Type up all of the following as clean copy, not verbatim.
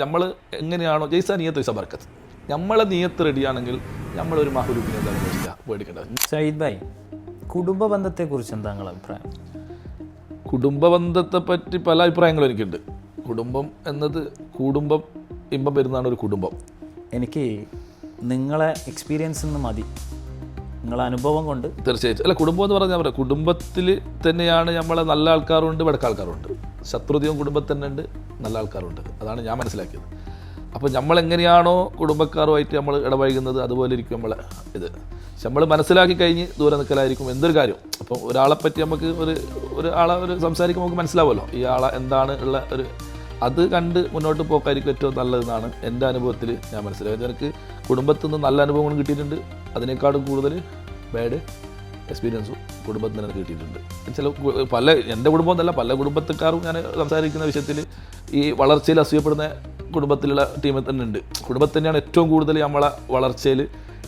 നമ്മൾ എങ്ങനെയാണോ ജയ്സാ നിയത്ത് വൈസ ബർക്കത്ത്, നമ്മളെ നിയത്ത് റെഡിയാണെങ്കിൽ നമ്മളൊരു മഹ്ലൂക്കിനെ എന്തായാലും പറ്റില്ല പേടിക്കേണ്ടത്. സയ്യിദ് ഭായ്, കുടുംബ ബന്ധത്തെക്കുറിച്ച് എന്താ നിങ്ങളുടെ അഭിപ്രായം? കുടുംബ ബന്ധത്തെ പറ്റി പല അഭിപ്രായങ്ങളും എനിക്കുണ്ട്. കുടുംബം എന്നത് കുടുംബം ഇമ്പം വരുന്നതാണ് ഒരു കുടുംബം. എനിക്ക് നിങ്ങളെ എക്സ്പീരിയൻസ് നിന്ന് മതി, നിങ്ങളെ അനുഭവം കൊണ്ട്. തീർച്ചയായിട്ടും. അല്ല, കുടുംബം എന്ന് പറഞ്ഞാൽ പറയാം, കുടുംബത്തിൽ തന്നെയാണ് നമ്മളെ നല്ല ആൾക്കാരുണ്ട്, വടക്ക ആൾക്കാരുണ്ട്. ശത്രുതയും കുടുംബത്തിൽ തന്നെ ഉണ്ട്, നല്ല ആൾക്കാരുണ്ട്. അതാണ് ഞാൻ മനസ്സിലാക്കിയത്. അപ്പോൾ നമ്മളെങ്ങനെയാണോ കുടുംബക്കാരുമായിട്ട് നമ്മൾ ഇടപഴകുന്നത് അതുപോലെ ഇരിക്കും നമ്മളെ ഇത്. പക്ഷെ നമ്മൾ മനസ്സിലാക്കി കഴിഞ്ഞ് ദൂരെ നിൽക്കലായിരിക്കും എന്തൊരു കാര്യം. അപ്പോൾ ഒരാളെപ്പറ്റി നമുക്ക് ഒരാളെ സംസാരിക്കുമ്പോൾ നമുക്ക് മനസ്സിലാവുമല്ലോ ഈ ആളെ എന്താണ് ഉള്ള ഒരു അത് കണ്ട് മുന്നോട്ട് പോക്കായിരിക്കും ഏറ്റവും നല്ലതെന്നാണ് എൻ്റെ അനുഭവത്തിൽ ഞാൻ മനസ്സിലായത്. എനിക്ക് കുടുംബത്തിൽ നിന്ന് നല്ല അനുഭവങ്ങളും കിട്ടിയിട്ടുണ്ട്, അതിനേക്കാളും കൂടുതൽ ബാഡ് എക്സ്പീരിയൻസും കുടുംബത്തിൽ നിന്ന് എനിക്ക് കിട്ടിയിട്ടുണ്ട്. ചില എൻ്റെ കുടുംബം എന്നല്ല, പല കുടുംബത്തിൽക്കാരും ഞാൻ സംസാരിക്കുന്ന വിഷയത്തിൽ ഈ വളർച്ചയിൽ അസൂയപ്പെടുന്ന കുടുംബത്തിലുള്ള ടീമിൽ തന്നെ ഉണ്ട്. കുടുംബത്തിൽ തന്നെയാണ് ഏറ്റവും കൂടുതൽ നമ്മളെ വളർച്ചയിൽ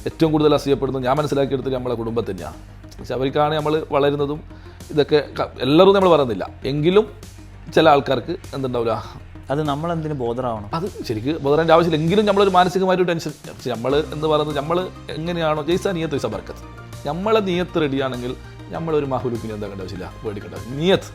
ഏറ്റവും കൂടുതൽ അസൂയപ്പെടുന്നത്. ഞാൻ മനസ്സിലാക്കിയെടുത്തത് നമ്മളെ കുടുംബം തന്നെയാണ്. പക്ഷെ അവർക്കാണ് നമ്മൾ വളരുന്നതും ഇതൊക്കെ എല്ലാവരും നമ്മൾ പറയുന്നില്ല, എങ്കിലും ചില ആൾക്കാർക്ക് എന്തുണ്ടാവില്ല, അത് നമ്മളെന്തിനു ബോധറാവണം? അത് ശരിക്കും ബോധറേണ്ട ആവശ്യമില്ല. എങ്കിലും നമ്മളൊരു മാനസികമായിട്ട് ടെൻഷൻ. നമ്മൾ എന്ന് പറയുന്നത് നമ്മൾ എങ്ങനെയാണോ ജയ്സാ നിയത്ത് വൈസ ബർക്കത്ത്, നമ്മളെ നിയത്ത് റെഡിയാണെങ്കിൽ നമ്മളൊരു മഹ്ലൂക്കിനെ എന്താക്കേണ്ട ആവശ്യമില്ല പേടിക്കേണ്ട. നിയത്ത്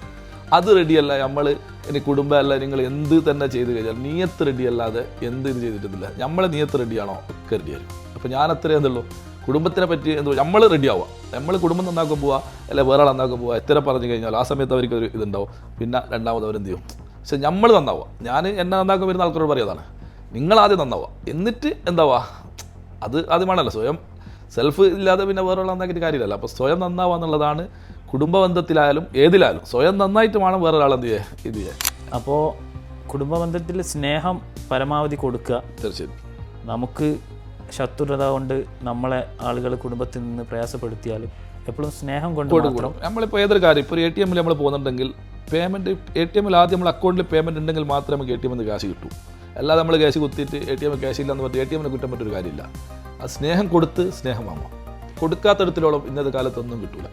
അത് റെഡിയല്ല, നമ്മൾ ഇനി കുടുംബമല്ല നിങ്ങൾ എന്ത് തന്നെ ചെയ്ത് കഴിഞ്ഞാൽ നിയത്ത് റെഡിയല്ലാതെ എന്ത് ഇത് ചെയ്തിട്ടില്ല. നമ്മളെ നിയത്ത് റെഡിയാണോ ഒക്കെ റെഡിയായിരിക്കും. അപ്പോൾ ഞാൻ അത്രയേ എന്തുള്ളൂ, കുടുംബത്തിനെ പറ്റി നമ്മൾ റെഡി ആവുക, നമ്മൾ കുടുംബം നന്നാക്കാൻ പോവുക, അല്ലെ വേറെ ആൾ നന്നാക്കാൻ പോവുക, എത്ര പറഞ്ഞു കഴിഞ്ഞാൽ ആ സമയത്ത് അവർക്ക് ഒരു ഇതുണ്ടാവും. പിന്നെ രണ്ടാമത് അവരെന്ത് ചെയ്യും, പക്ഷെ നമ്മൾ നന്നാവുക. ഞാൻ എന്നെ നന്നാക്കാൻ വരുന്ന ആൾക്കാരോട് പറയുന്നതാണ്, നിങ്ങളാദ്യം നന്നാവുക, എന്നിട്ട് എന്താവുക അത് ആദ്യമാണല്ലോ. സ്വയം സെൽഫ് ഇല്ലാതെ പിന്നെ വേറെ ആൾ നന്നാക്കിയിട്ട് കാര്യമില്ലല്ലോ. അപ്പോൾ സ്വയം നന്നാവുക എന്നുള്ളതാണ് കുടുംബ ബന്ധത്തിലായാലും ഏതിലായാലും. സ്വയം നന്നായിട്ട് വേണം വേറെ ഒരാൾ എന്ത് ചെയ്യുക ഇത് ചെയ്യാൻ. അപ്പോൾ കുടുംബ ബന്ധത്തിൽ സ്നേഹം പരമാവധി കൊടുക്കുക. തീർച്ചയായും. നമുക്ക് ശത്രുത കൊണ്ട് നമ്മളെ ആളുകൾ കുടുംബത്തിൽ നിന്ന് പ്രയാസപ്പെടുത്തിയാലും എപ്പോഴും സ്നേഹം കൊണ്ട് മാത്രം. നമ്മളിപ്പോൾ ഏതൊരു കാര്യം, ഇപ്പോൾ ഒരു ATM നമ്മൾ പോകുന്നുണ്ടെങ്കിൽ പേയ്മെൻറ്റ് ATM ആദ്യം നമ്മൾ അക്കൗണ്ടിൽ പേയ്മെൻറ്റ് ഉണ്ടെങ്കിൽ മാത്രമേ നമുക്ക് ATM ക്യാഷ് കിട്ടൂ. അല്ലാതെ നമ്മൾ ക്യാഷ് കുത്തിയിട്ട് ATM ക്യാഷ് ഇല്ല എന്ന് പറഞ്ഞാൽ ATM കുറ്റം പറ്റൊരു കാര്യമില്ല. ആ സ്നേഹം കൊടുത്ത് സ്നേഹം വാങ്ങുക. കൊടുക്കാത്തടത്തിലോളം ഇന്നത്തെ കാലത്തൊന്നും കിട്ടൂല.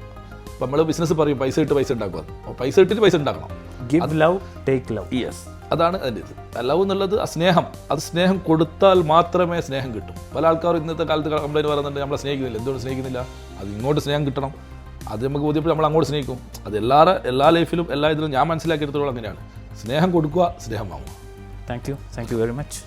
അപ്പോൾ നമ്മൾ ബിസിനസ് പറയും പൈസ ഇട്ട് പൈസ ഉണ്ടാക്കുക, അപ്പോൾ പൈസ ഇട്ടിട്ട് പൈസ ഉണ്ടാക്കണം. Give love take love. Yes, അതാണ് അതിൻ്റെ ഇത്. ലവ് എന്നുള്ളത് ആ സ്നേഹം, അത് സ്നേഹം കൊടുത്താൽ മാത്രമേ സ്നേഹം കിട്ടും. പല ആൾക്കാരും ഇന്നത്തെ കാലത്ത് കംപ്ലൈൻറ്റ് പറയുന്നുണ്ട് നമ്മളെ സ്നേഹിക്കുന്നില്ല. എന്തുകൊണ്ട് സ്നേഹിക്കുന്നില്ല? അത് ഇങ്ങോട്ട് സ്നേഹം കിട്ടണം, അത് നമുക്ക് ബോധ്യപ്പെട്ട് നമ്മൾ അങ്ങോട്ട് സ്നേഹിക്കും. അത് എല്ലാ ലൈഫിലും എല്ലാ ഇതിലും ഞാൻ മനസ്സിലാക്കിയെടുത്തോളം അങ്ങനെയാണ്. സ്നേഹം കൊടുക്കുക, സ്നേഹം വാങ്ങുക. Thank you very much.